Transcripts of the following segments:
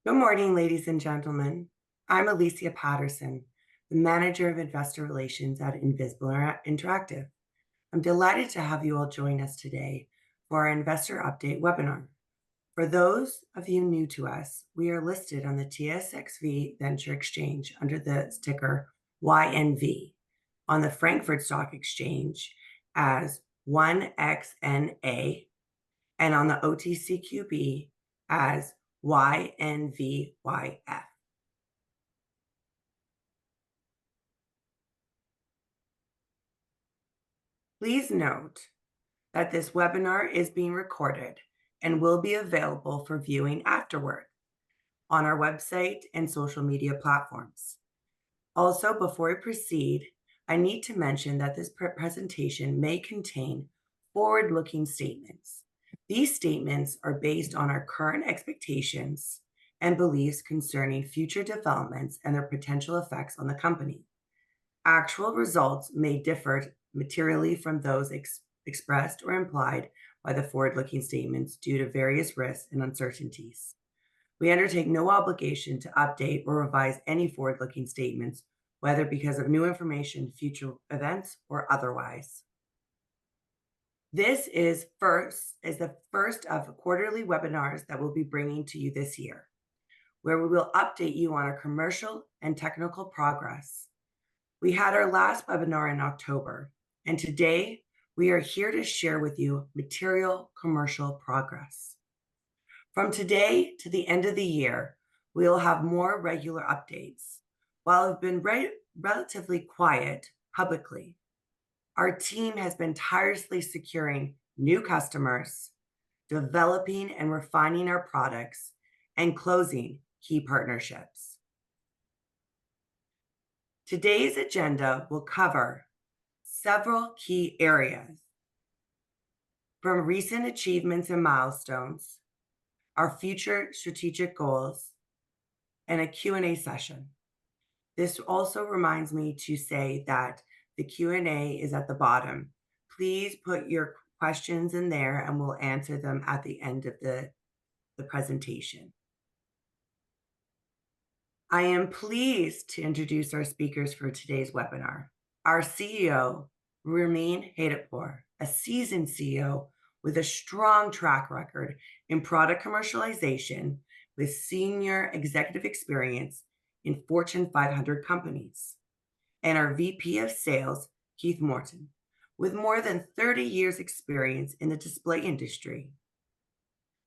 Good morning, ladies and gentlemen. I'm Alicia Patterson, the Manager of Investor Relations at Ynvisible Interactive. I'm delighted to have you all join us today for our Investor Update webinar. For those of you new to us, we are listed on the TSX-V Venture Exchange under the ticker YNV, on the Frankfurt Stock Exchange as 1XNA, and on the OTCQB as YNVYF. Please note that this webinar is being recorded and will be available for viewing afterward on our website and social media platforms. Also, before we proceed, I need to mention that this presentation may contain forward-looking statements. These statements are based on our current expectations and beliefs concerning future developments and their potential effects on the company. Actual results may differ materially from those expressed or implied by the forward-looking statements due to various risks and uncertainties. We undertake no obligation to update or revise any forward-looking statements, whether because of new information, future events, or otherwise. This is the first of quarterly webinars that we'll be bringing to you this year, where we will update you on our commercial and technical progress. We had our last webinar in October, and today we are here to share with you material commercial progress. From today to the end of the year, we will have more regular updates. While we've been relatively quiet publicly, our team has been tirelessly securing new customers, developing and refining our products, and closing key partnerships. Today's agenda will cover several key areas, from recent achievements and milestones, our future strategic goals, and a Q&A session. This also reminds me to say that the Q&A is at the bottom. Please put your questions in there and we'll answer them at the end of the presentation. I am pleased to introduce our speakers for today's webinar. Our CEO, Ramin Heydarpour, a seasoned CEO with a strong track record in product commercialization with senior executive experience in Fortune 500 companies. And our VP of Sales, Keith Morton, with more than 30 years experience in the display industry,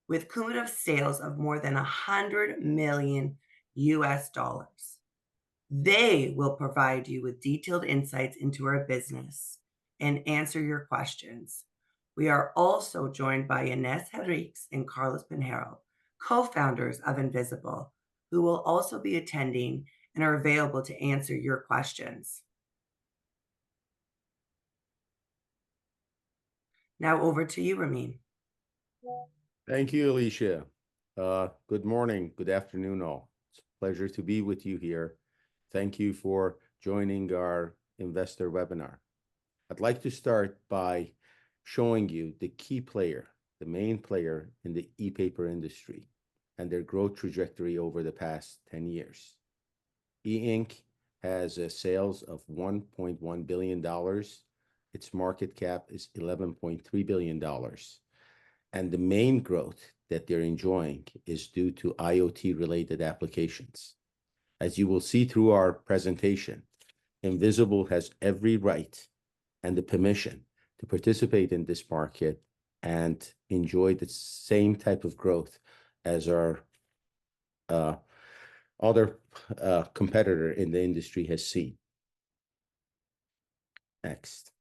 with cumulative sales of more than $100 million. They will provide you with detailed insights into our business and answer your questions. We are also joined by Inés Henriques and Carlos Pinheiro, co-founders of Ynvisible, who will also be attending and are available to answer your questions. Now over to you, Ramin. Thank you, Alicia. Good morning, good afternoon all. It's a pleasure to be with you here. Thank you for joining our investor webinar. I'd like to start by showing you the key player, the main player in the e-paper industry and their growth trajectory over the past 10 years. E-Ink has a sales of $1.1 billion. Its market cap is $11.3 billion. And the main growth that they're enjoying is due to IoT-related applications. As you will see through our presentation, Ynvisible has every right and the permission to participate in this market and enjoy the same type of growth as our other competitor in the industry has seen. Next.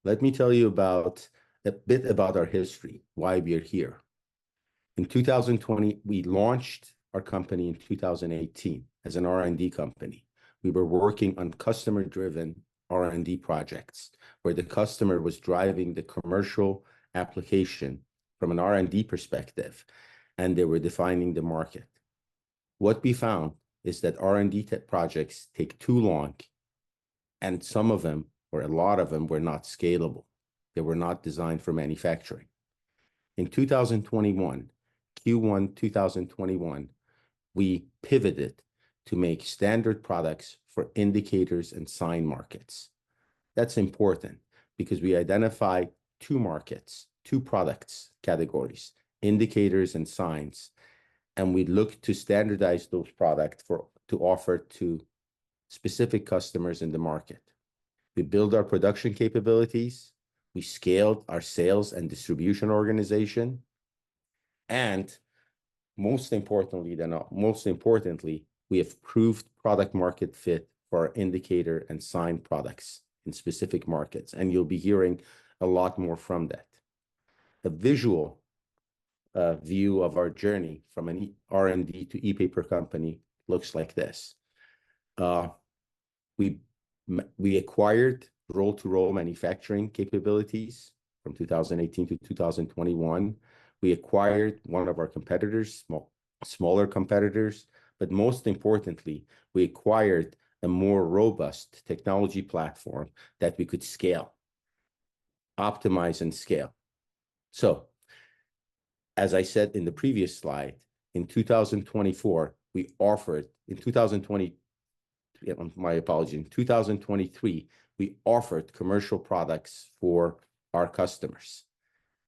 Let me tell you a bit about our history, why we are here. In 2020, we launched our company in 2018 as an R&D company. We were working on customer-driven R&D projects where the customer was driving the commercial application from an R&D perspective, and they were defining the market. What we found is that R&D projects take too long, and some of them, or a lot of them, were not scalable. They were not designed for manufacturing. In 2021, Q1 2021, we pivoted to make standard products for indicators and sign markets. That's important because we identify two markets, two products categories, indicators and signs, and we look to standardize those products to offer to specific customers in the market. We build our production capabilities, we scaled our sales and distribution organization, and most importantly, we have proved product market fit for our indicator and sign products in specific markets, and you'll be hearing a lot more from that. A visual view of our journey from an R&D to e-paper company looks like this. We acquired roll-to-roll manufacturing capabilities from 2018 to 2021. We acquired one of our competitors, smaller competitors, but most importantly, we acquired a more robust technology platform that we could scale, optimize, and scale. So, as I said in the previous slide, in 2024, we offered, in 2023, we offered commercial products for our customers.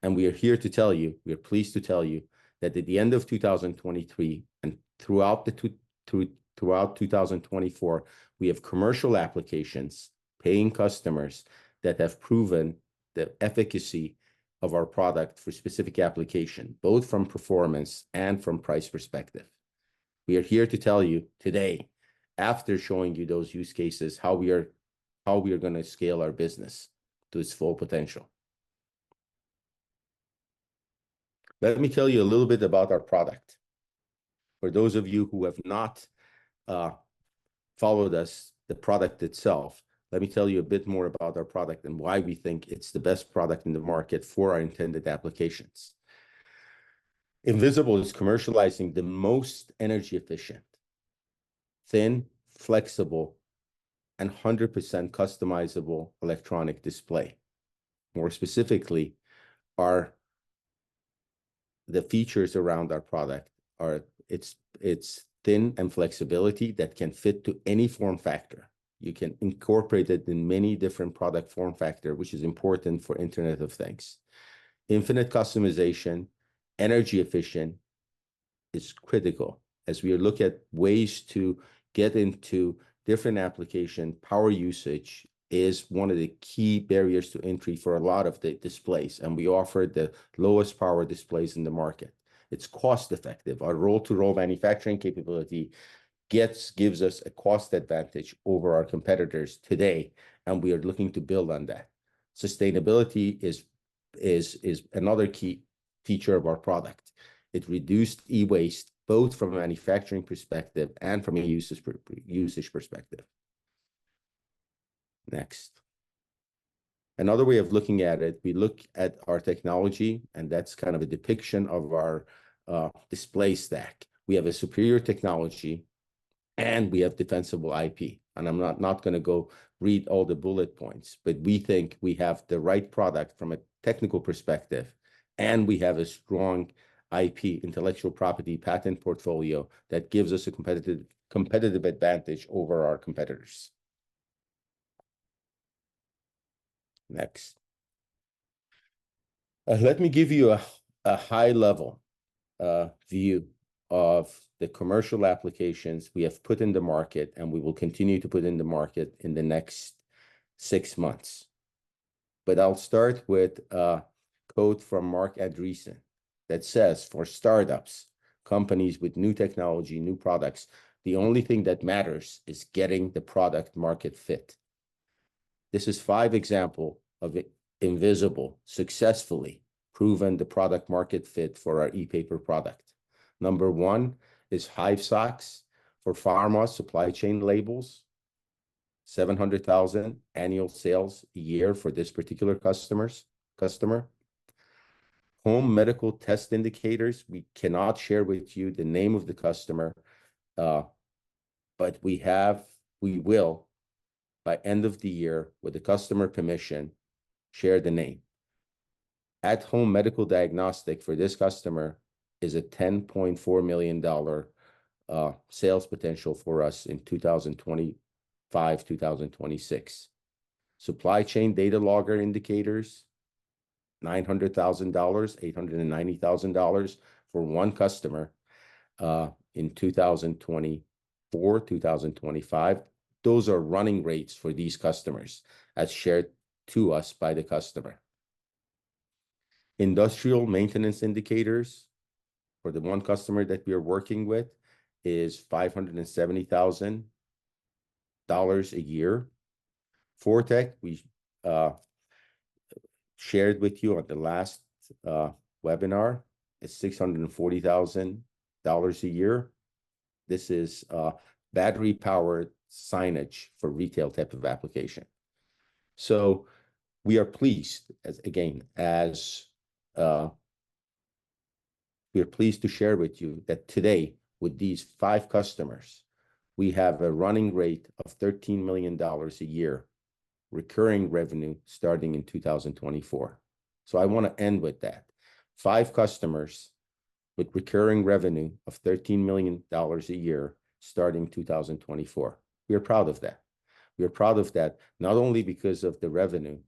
And we are here to tell you, we are pleased to tell you that at the end of 2023 and throughout 2024, we have commercial applications, paying customers that have proven the efficacy of our product for specific application, both from performance and from price perspective. We are here to tell you today, after showing you those use cases, how we are going to scale our business to its full potential. Let me tell you a little bit about our product. For those of you who have not followed us, the product itself, let me tell you a bit more about our product and why we think it's the best product in the market for our intended applications. Ynvisible is commercializing the most energy efficient, thin, flexible, and 100% customizable electronic display. More specifically, the features around our product are its thin and flexibility that can fit to any form factor. You can incorporate it in many different product form factor, which is important for Internet of Things. Infinite customization, energy efficient is critical as we look at ways to get into different application. Power usage is one of the key barriers to entry for a lot of the displays, and we offer the lowest power displays in the market. It's cost effective. Our roll-to-roll manufacturing capability gives us a cost advantage over our competitors today, and we are looking to build on that. Sustainability is another key feature of our product. It reduced e-waste, both from a manufacturing perspective and from a usage perspective. Next. Another way of looking at it, we look at our technology, and that's kind of a depiction of our display stack. We have a superior technology, and we have defensible IP. And I'm not going to go read all the bullet points, but we think we have the right product from a technical perspective, and we have a strong IP, intellectual property, patent portfolio that gives us a competitive advantage over our competitors. Next. Let me give you a high-level view of the commercial applications we have put in the market, and we will continue to put in the market in the next 6 months. But I'll start with a quote from Mark Andreessen that says, for startups, companies with new technology, new products, the only thing that matters is getting the product market fit. This is 5 examples of Ynvisible successfully proven the product market fit for our e-paper product. Number 1 is Hive Socks for pharma supply chain labels. 700,000 annual sales a year for this particular customer. Home medical test indicators. We cannot share with you the name of the customer, but we will, by end of the year, with the customer permission, share the name. At-home medical diagnostic for this customer is a $10.4 million sales potential for us in 2025, 2026. Supply chain data logger indicators, $900,000, $890,000 for one customer in 2024, 2025. Those are running rates for these customers as shared to us by the customer. Industrial maintenance indicators for the one customer that we are working with is $570,000 a year. Fortech, we shared with you on the last webinar, is $640,000 a year. This is battery-powered signage for retail type of application. So we are pleased, we are pleased to share with you that today, with these 5 customers, we have a running rate of $13 million a year, recurring revenue starting in 2024. So I want to end with that. 5 customers with recurring revenue of $13 million a year starting 2024. We are proud of that. We are proud of that, not only because of the revenue,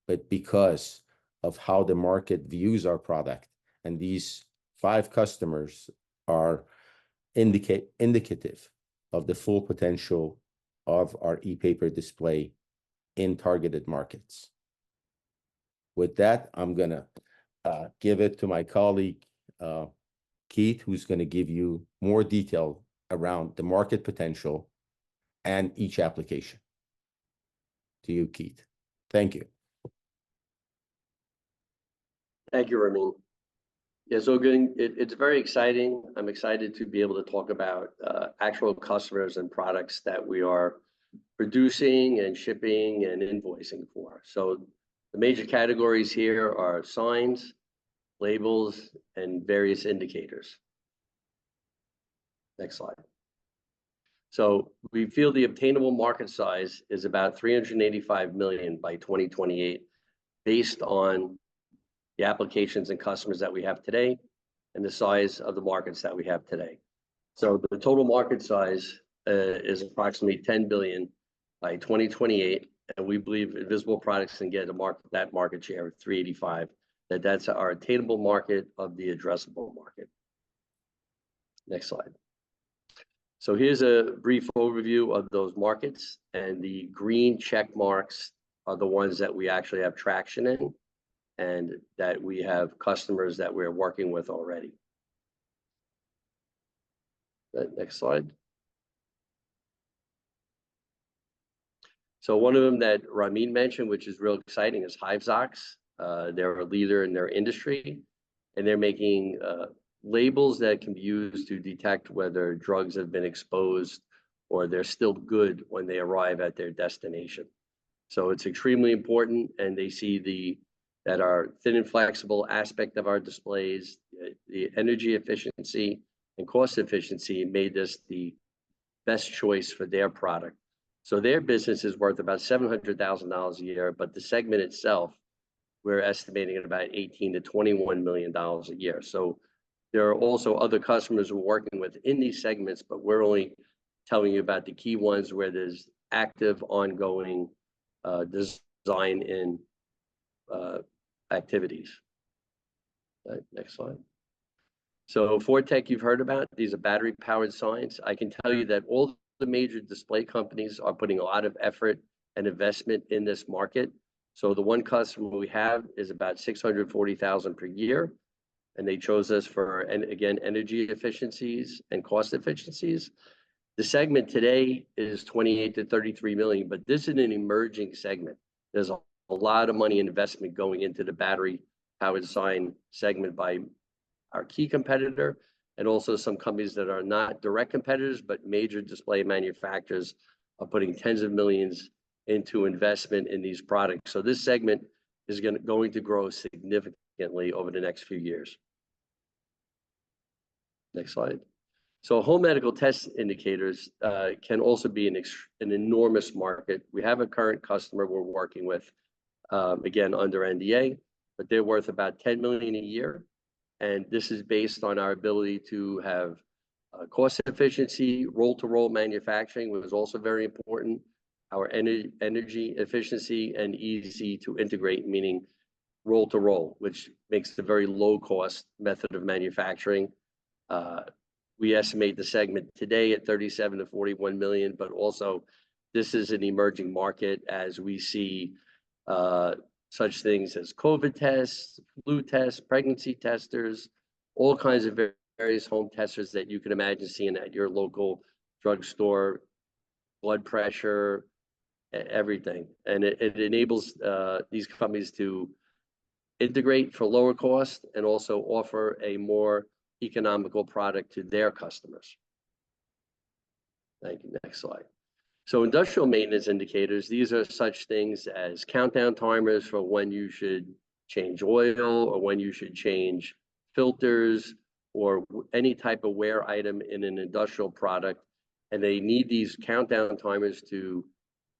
but because of how the market views our product. And these 5 customers are indicative of the full potential of our e-paper display in targeted markets. With that, I'm going to give it to my colleague, Keith, who's going to give you more detail around the market potential and each application. To you, Keith. Thank you. Thank you, Ramin. Yeah, so good. It's very exciting. I'm excited to be able to talk about actual customers and products that we are producing and shipping and invoicing for. So the major categories here are signs, labels, and various indicators. Next slide. So we feel the obtainable market size is about $385 million by 2028, based on the applications and customers that we have today and the size of the markets that we have today. So the total market size is approximately $10 billion by 2028, and we believe Ynvisible products can get that market share of 385. That's our attainable market of the addressable market. Next slide. So here's a brief overview of those markets, and the green check marks are the ones that we actually have traction in and that we have customers that we're working with already. Next slide. So one of them that Ramin mentioned, which is real exciting, is Heydarpour. They're a leader in their industry, and they're making labels that can be used to detect whether drugs have been exposed or they're still good when they arrive at their destination. So it's extremely important, and they see that our thin and flexible aspect of our displays, the energy efficiency and cost efficiency made this the best choice for their product. So their business is worth about $700,000 a year, but the segment itself, we're estimating at about $18 to $21 million a year. So there are also other customers we're working with in these segments, but we're only telling you about the key ones where there's active, ongoing design in activities. Next slide. So Fortech, you've heard about. These are battery-powered signs. I can tell you that all the major display companies are putting a lot of effort and investment in this market. So the one customer we have is about $640,000 per year, and they chose us for, and again, energy efficiencies and cost efficiencies. The segment today is 28 to 33 million, but this is an emerging segment. There's a lot of money and investment going into the battery-powered sign segment by our key competitor, and also some companies that are not direct competitors, but major display manufacturers are putting tens of millions into investment in these products. So this segment is going to grow significantly over the next few years. Next slide. So home medical test indicators can also be an enormous market. We have a current customer we're working with, again, under NDA, but they're worth about $10 million a year. And this is based on our ability to have cost efficiency, roll-to-roll manufacturing was also very important. Our energy efficiency and easy to integrate, meaning roll-to-roll, which makes a very low-cost method of manufacturing. We estimate the segment today at 37 to 41 million, but also this is an emerging market as we see such things as COVID tests, flu tests, pregnancy testers, all kinds of various home testers that you can imagine seeing at your local drugstore, blood pressure, everything. And it enables these companies to integrate for lower cost and also offer a more economical product to their customers. Thank you. Next slide. So industrial maintenance indicators, these are such things as countdown timers for when you should change oil or when you should change filters or any type of wear item in an industrial product. And they need these countdown timers to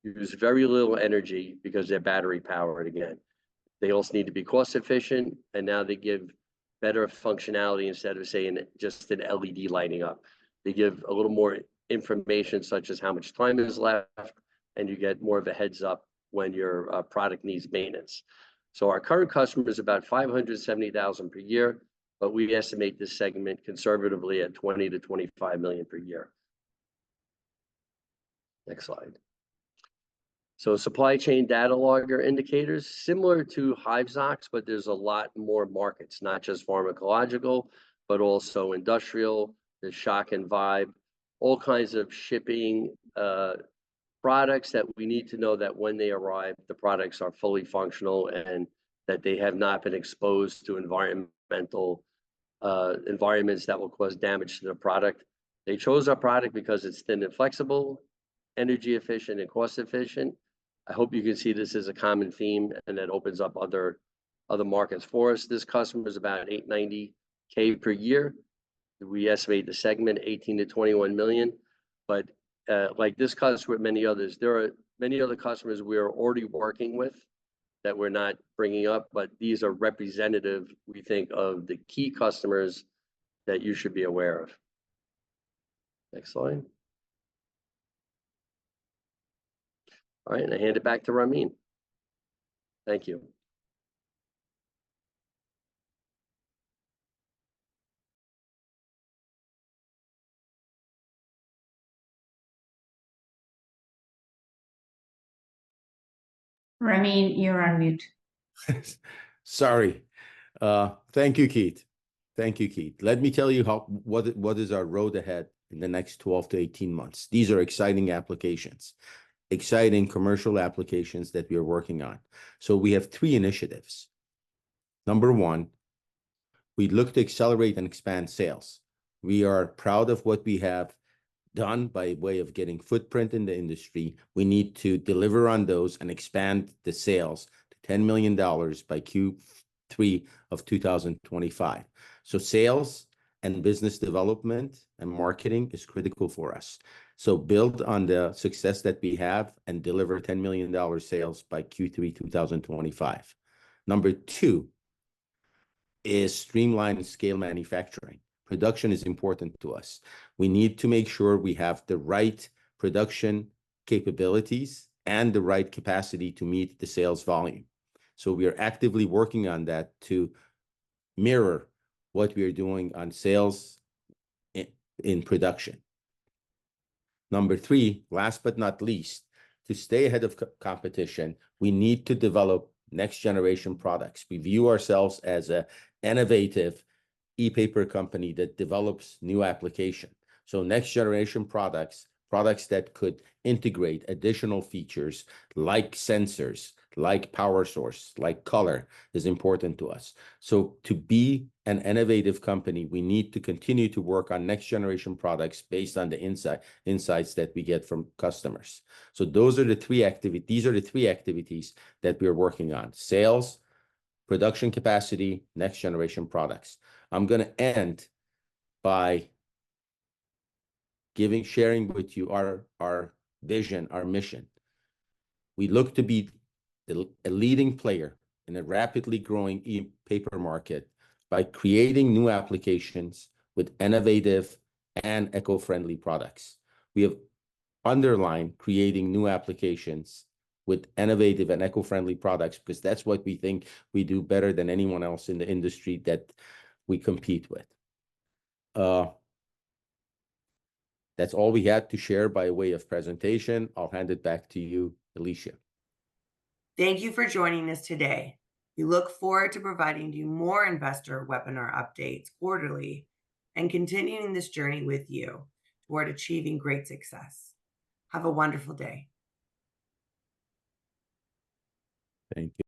use very little energy because they're battery powered again. They also need to be cost efficient, and now they give better functionality instead of saying just an LED lighting up. They give a little more information such as how much time is left, and you get more of a heads up when your product needs maintenance. So our current customer is about 570,000 per year, but we estimate this segment conservatively at 20 to 25 million per year. Next slide. So supply chain data logger indicators, similar to HiveZox, but there's a lot more markets, not just pharmacological, but also industrial, the shock and vibe, all kinds of shipping products that we need to know that when they arrive, the products are fully functional and that they have not been exposed to environmental environments that will cause damage to the product. They chose our product because it's thin and flexible, energy efficient and cost efficient. I hope you can see this as a common theme and that opens up other markets for us. This customer is about 890K per year. We estimate the segment 18 to 21 million, but like this customer, many others, there are many other customers we are already working with that we're not bringing up, but these are representative, we think, of the key customers that you should be aware of. Next slide. All right, and I hand it back to Ramin. Thank you. Ramin, you're on mute. Sorry. Thank you, Keith. Thank you, Keith. Let me tell you what is our road ahead in the next 12 to 18 months. These are exciting applications, exciting commercial applications that we are working on. So we have 3 initiatives. Number 1, we look to accelerate and expand sales. We are proud of what we have done by way of getting footprint in the industry. We need to deliver on those and expand the sales to $10 million by Q3 of 2025. So sales and business development and marketing is critical for us. So build on the success that we have and deliver $10 million sales by Q3 2025. Number 2 is streamline and scale manufacturing. Production is important to us. We need to make sure we have the right production capabilities and the right capacity to meet the sales volume. So we are actively working on that to mirror what we are doing on sales in production. Number 3, last but not least, to stay ahead of competition, we need to develop next generation products. We view ourselves as an innovative e-paper company that develops new application. So next generation products that could integrate additional features like sensors, like power source, like color is important to us. So to be an innovative company, we need to continue to work on next generation products based on the insights that we get from customers. So these are the 3 activities that we are working on: sales, production capacity, next generation products. I'm going to end by sharing with you our vision, our mission. We look to be a leading player in a rapidly growing e-paper market by creating new applications with innovative and eco-friendly products. We have underlined creating new applications with innovative and eco-friendly products because that's what we think we do better than anyone else in the industry that we compete with. That's all we had to share by way of presentation. I'll hand it back to you, Alicia. Thank you for joining us today. We look forward to providing you more investor webinar updates quarterly and continuing this journey with you toward achieving great success. Have a wonderful day. Thank you.